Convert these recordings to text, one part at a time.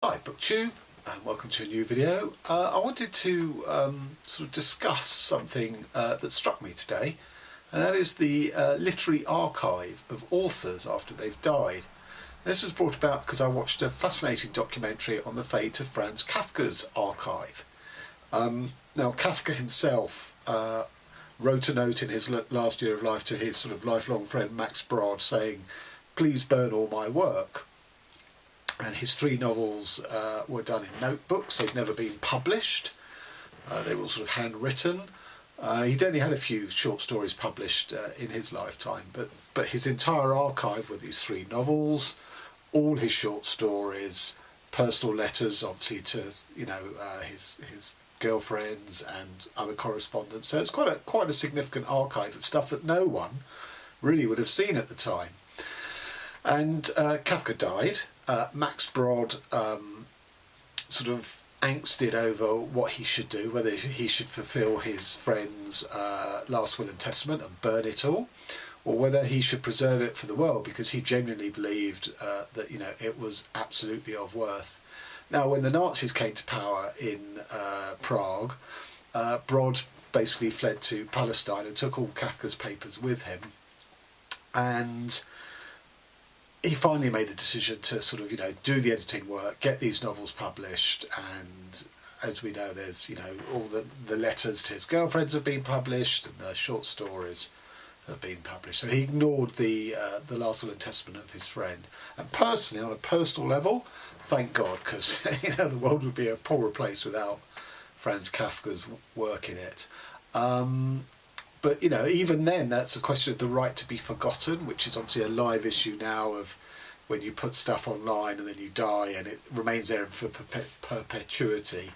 Hi BookTube, and welcome to a new video. I wanted to sort of discuss something that struck me today, and that is the literary archive of authors after they've died. This was brought about because I watched a fascinating documentary on the fate of Franz Kafka's archive. Now Kafka himself wrote a note in his last year of life to his sort of lifelong friend Max Brod saying, "Please burn all my work." And his three novels were done in notebooks. They'd never been published. They were all sort of handwritten. He'd only had a few short stories published in his lifetime, but his entire archive were these three novels, all his short stories, personal letters, obviously to his girlfriends and other correspondence. So it's quite a significant archive of stuff that no one really would have seen at the time. And Kafka died. Max Brod sort of angsted over what he should do, whether he should fulfil his friend's last will and testament and burn it all, or whether he should preserve it for the world, because he genuinely believed that it was absolutely of worth. Now, when the Nazis came to power in Prague, Brod basically fled to Palestine and took all Kafka's papers with him, and he finally made the decision to sort of, do the editing work, get these novels published, and as we know, there's, all the letters to his girlfriends have been published, and the short stories have been published. So he ignored the last will and testament of his friend. And personally, on a personal level, thank God, because the world would be a poorer place without Franz Kafka's work in it. But even then, that's a question of the right to be forgotten, which is obviously a live issue now of when you put stuff online and then you die and it remains there for perpetuity.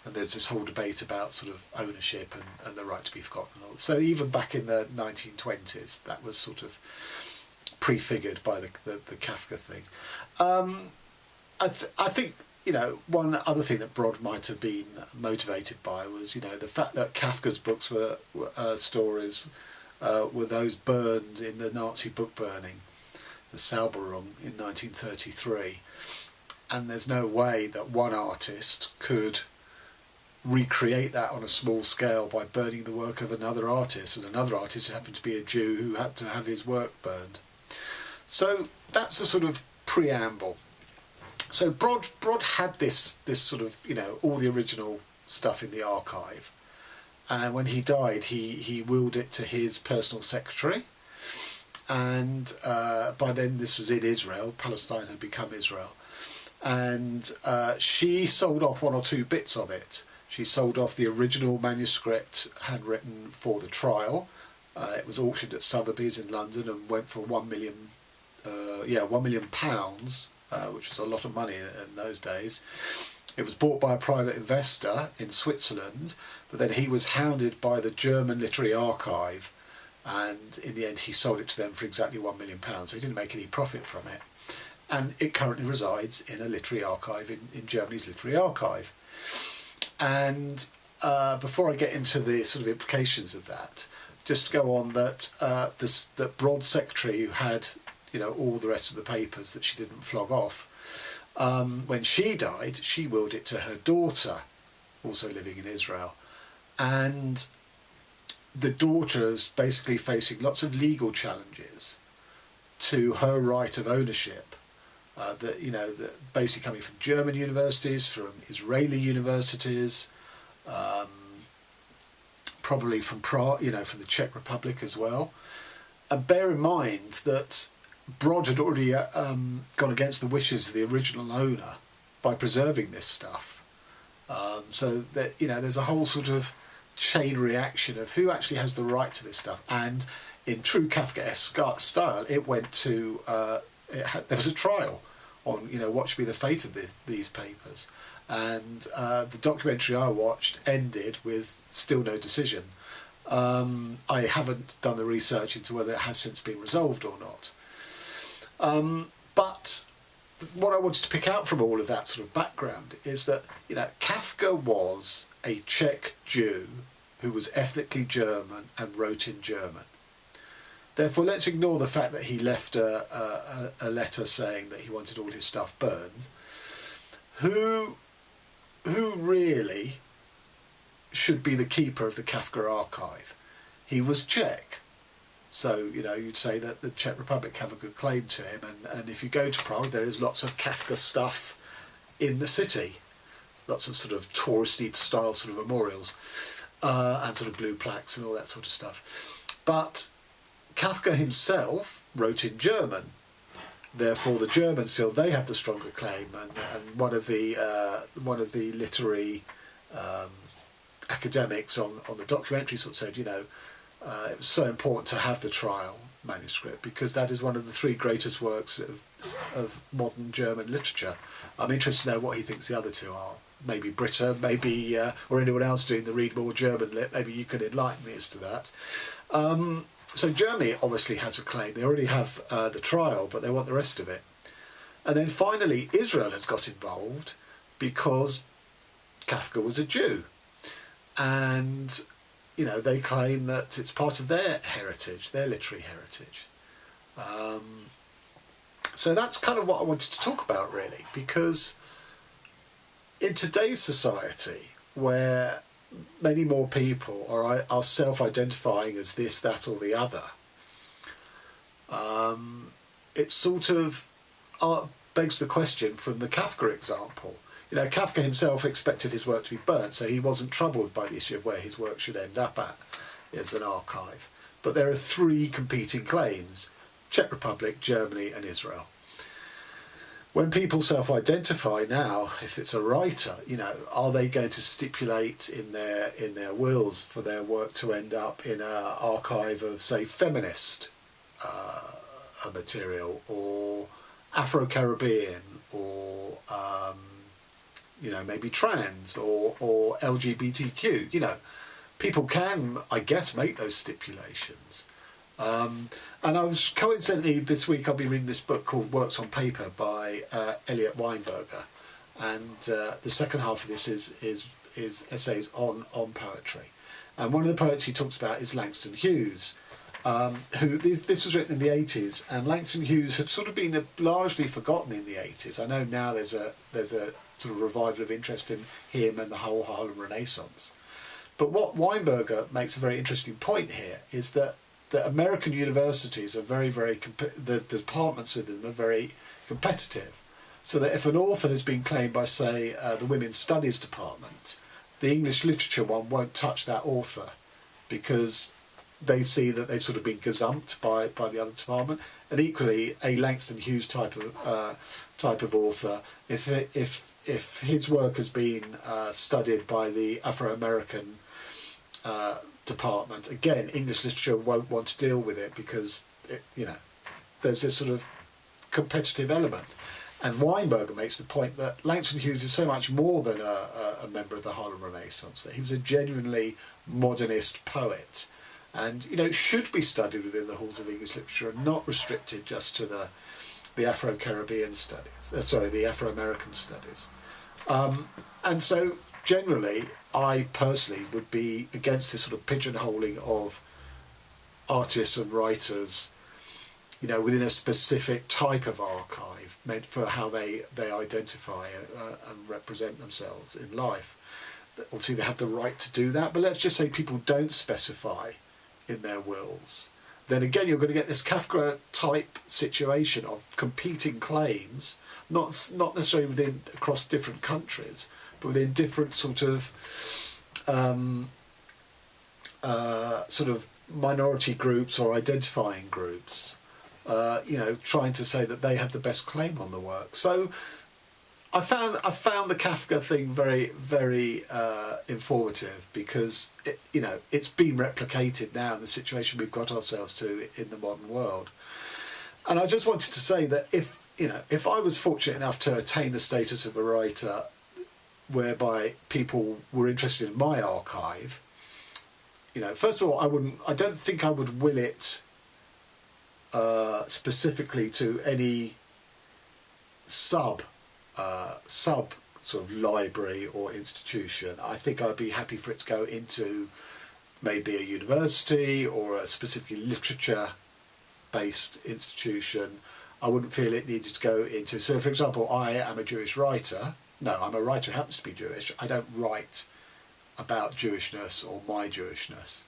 And there's this whole debate about sort of ownership and the right to be forgotten. So even back in the 1920s, that was sort of prefigured by the Kafka thing. I think one other thing that Brod might have been motivated by was, the fact that Kafka's books were stories were those burned in the Nazi book burning, the Sauberung in 1933. And there's no way that one artist could recreate that on a small scale by burning the work of another artist, and another artist who happened to be a Jew who had to have his work burned. So that's a sort of preamble. So Brod had this sort of, all the original stuff in the archive. And when he died, he willed it to his personal secretary. And by then this was in Israel. Palestine had become Israel. And she sold off one or two bits of it. She sold off the original manuscript handwritten for the trial. It was auctioned at Sotheby's in London and went for £1 million, £1 million. Which was a lot of money in those days. It was bought by a private investor in Switzerland, but then he was hounded by the German Literary Archive, and in the end he sold it to them for exactly £1 million, so he didn't make any profit from it. And it currently resides in a literary archive in Germany's Literary Archive. And before I get into the sort of implications of that, just to go on that that Brod's secretary, who had all the rest of the papers that she didn't flog off, when she died, she willed it to her daughter, also living in Israel. And the daughter is basically facing lots of legal challenges to her right of ownership, that basically coming from German universities, from Israeli universities, probably from Prague, from the Czech Republic as well. And bear in mind that Brod had already gone against the wishes of the original owner by preserving this stuff. So that there's a whole sort of chain reaction of who actually has the right to this stuff. And in true Kafkaesque style, it went to there was a trial on what should be the fate of these papers. And the documentary I watched ended with still no decision. I haven't done the research into whether it has since been resolved or not. But what I wanted to pick out from all of that sort of background is that, Kafka was a Czech Jew who was ethnically German and wrote in German. Therefore, let's ignore the fact that he left a letter saying that he wanted all his stuff burned. who really should be the keeper of the Kafka archive? He was Czech. So, you know, you'd say that the Czech Republic have a good claim to him. And if you go to Prague, there is lots of Kafka stuff in the city. Lots of sort of touristy style sort of memorials and sort of blue plaques and all that sort of stuff. But Kafka himself wrote in German. Therefore, the Germans feel they have the stronger claim. And one of the literary academics on the documentary sort of said, you know, it was so important to have the trial manuscript because that is one of the three greatest works of modern German literature. I'm interested to know what he thinks the other two are. Maybe Britta, maybe or anyone else doing the Read More German lit. Maybe you could enlighten me as to that. So Germany obviously has a claim. They already have the trial, but they want the rest of it. And then finally, Israel has got involved because Kafka was a Jew, and you know, they claim that it's part of their heritage, their literary heritage. So that's kind of what I wanted to talk about, really, because in today's society, where many more people are self-identifying as this, that, or the other, it sort of begs the question from the Kafka example. You know, Kafka himself expected his work to be burnt, so he wasn't troubled by the issue of where his work should end up at as an archive. But there are three competing claims: Czech Republic, Germany and Israel. When people self-identify now, if it's a writer, you know, are they going to stipulate in their wills for their work to end up in an archive of, say, feminist material, or Afro-Caribbean, or you know, maybe trans or LGBTQ? You know, people can, I guess, make those stipulations. And I was coincidentally this week I'll be reading this book called Works on Paper by Elliot Weinberger, and the second half of this is essays on poetry. And one of the poets he talks about is Langston Hughes, who this was written in the 80s, and Langston Hughes had sort of been largely forgotten in the 80s. I know now there's a sort of revival of interest in him and the whole Harlem Renaissance. But what Weinberger makes a very interesting point here is that American universities are very, the departments within them are very competitive. So that if an author has been claimed by, say, the Women's Studies department, the English literature one won't touch that author because they see that they've sort of been gazumped by the other department. And equally, a Langston Hughes type of author, if his work has been studied by the Afro-American department, again, English literature won't want to deal with it because you know, there's this sort of competitive element. And Weinberger makes the point that Langston Hughes is so much more than a member of the Harlem Renaissance, that he was a genuinely modernist poet, and you know, should be studied within the halls of English literature and not restricted just to the Afro-Caribbean studies, the Afro-American studies. And so generally, I personally would be against this sort of pigeonholing of artists and writers, you know, within a specific type of archive meant for how they identify and represent themselves in life. Obviously, they have the right to do that, but let's just say people don't specify in their wills. Then again, you're going to get this Kafka type situation of competing claims, not necessarily across different countries, but within different sort of minority groups or identifying groups, you know, trying to say that they have the best claim on the work. So I found the Kafka thing very, very informative because you know, it's been replicated now in the situation we've got ourselves to in the modern world. And I just wanted to say that if I was fortunate enough to attain the status of a writer whereby people were interested in my archive, you know, first of all, I don't think I would will it specifically to any sub sort of library or institution. I think I'd be happy for it to go into maybe a university or a specifically literature-based institution. I wouldn't feel it needed to go into... So, for example, I am a Jewish writer, No, I'm a writer who happens to be Jewish. I don't write about Jewishness or my Jewishness.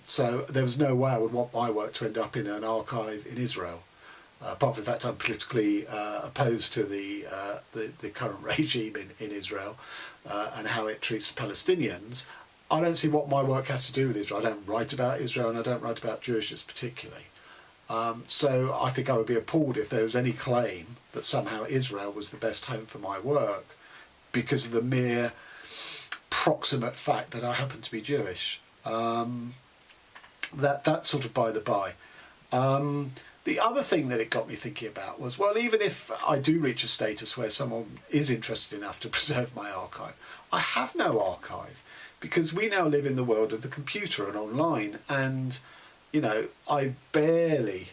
So there was no way I would want my work to end up in an archive in Israel. Apart from the fact I'm politically opposed to the current regime in Israel and how it treats Palestinians, I don't see what my work has to do with Israel. I don't write about Israel and I don't write about Jewishness particularly. So I think I would be appalled if there was any claim that somehow Israel was the best home for my work because of the mere proximate fact that I happen to be Jewish. That's sort of by the by. The other thing that it got me thinking about was, well, even if I do reach a status where someone is interested enough to preserve my archive, I have no archive because we now live in the world of the computer and online, and you know, I barely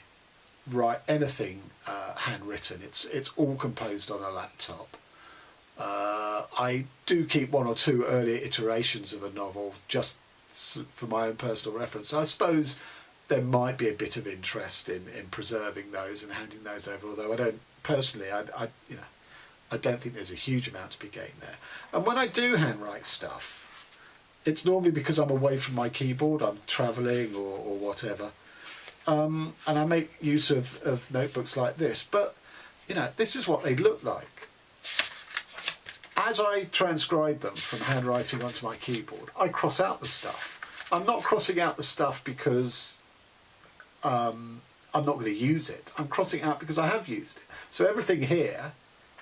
write anything handwritten. It's all composed on a laptop. I do keep one or two earlier iterations of a novel just for my own personal reference. So I suppose there might be a bit of interest in preserving those and handing those over, although I don't personally, I don't think there's a huge amount to be gained there. And when I do handwrite stuff, it's normally because I'm away from my keyboard, I'm travelling or whatever, and I make use of notebooks like this. But you know, this is what they look like. As I transcribe them from handwriting onto my keyboard, I cross out the stuff. I'm not crossing out the stuff because I'm not going to use it. I'm crossing out because I have used it. So everything here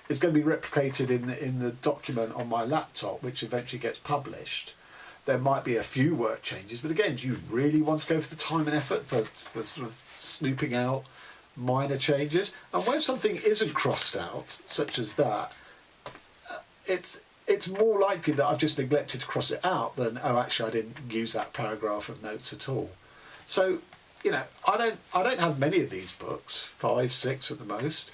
is going to be replicated in the document on my laptop, which eventually gets published. There might be a few word changes, but again, do you really want to go for the time and effort for sort of snooping out minor changes? And when something isn't crossed out, such as that, it's more likely that I've just neglected to cross it out than, oh, actually I didn't use that paragraph of notes at all. So, you know, I don't have many of these books, 5, 6 at the most.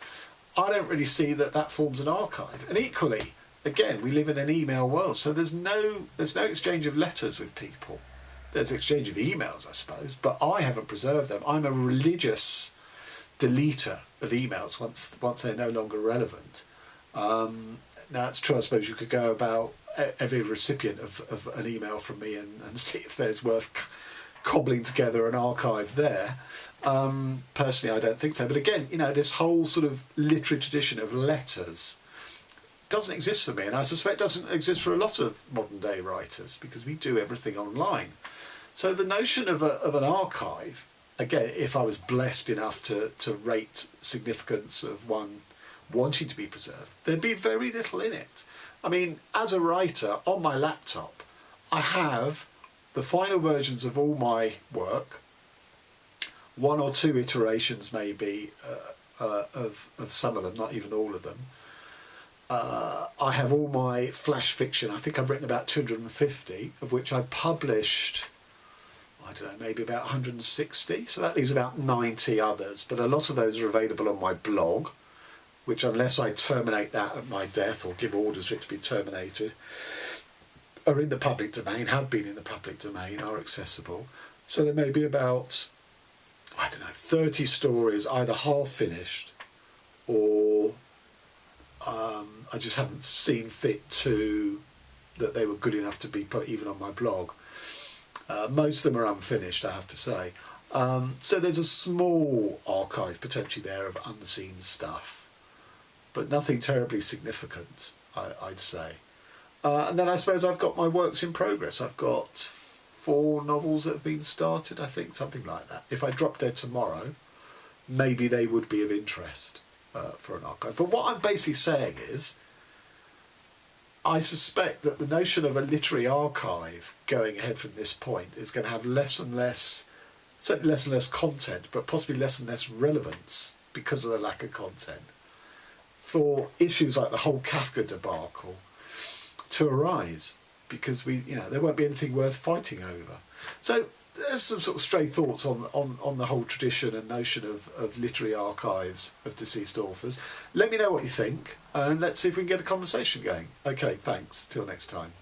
I don't really see that forms an archive. And equally, again, we live in an email world, so there's no exchange of letters with people. There's exchange of emails, I suppose, but I haven't preserved them. I'm a religious deleter of emails once they're no longer relevant. Now, it's true, I suppose you could go about every recipient of an email from me and see if there's worth cobbling together an archive there. Personally, I don't think so. But again, you know, this whole sort of literary tradition of letters doesn't exist for me, and I suspect doesn't exist for a lot of modern day writers because we do everything online. So the notion of an archive, again, if I was blessed enough to rate significance of one wanting to be preserved, there'd be very little in it. I mean, as a writer, on my laptop, I have the final versions of all my work, 1 or 2 iterations maybe of some of them, not even all of them. I have all my flash fiction. I think I've written about 250, of which I published, I don't know, maybe about 160. So that leaves about 90 others. But a lot of those are available on my blog, which, unless I terminate that at my death or give orders for it to be terminated, are in the public domain, have been in the public domain, are accessible. So there may be about, I don't know, 30 stories either half finished or I just haven't seen fit that they were good enough to be put even on my blog. Most of them are unfinished, I have to say. So there's a small archive potentially there of unseen stuff, but nothing terribly significant, I'd say. And then I suppose I've got my works in progress. I've got 4 novels that have been started, I think, something like that. If I drop dead tomorrow, maybe they would be of interest for an archive. But what I'm basically saying is, I suspect that the notion of a literary archive going ahead from this point is going to have less and less, certainly less and less content, but possibly less and less relevance because of the lack of content for issues like the whole Kafka debacle to arise, because there won't be anything worth fighting over. So there's some sort of stray thoughts on the whole tradition and notion of literary archives of deceased authors. Let me know what you think, and let's see if we can get a conversation going. Okay, thanks. Till next time.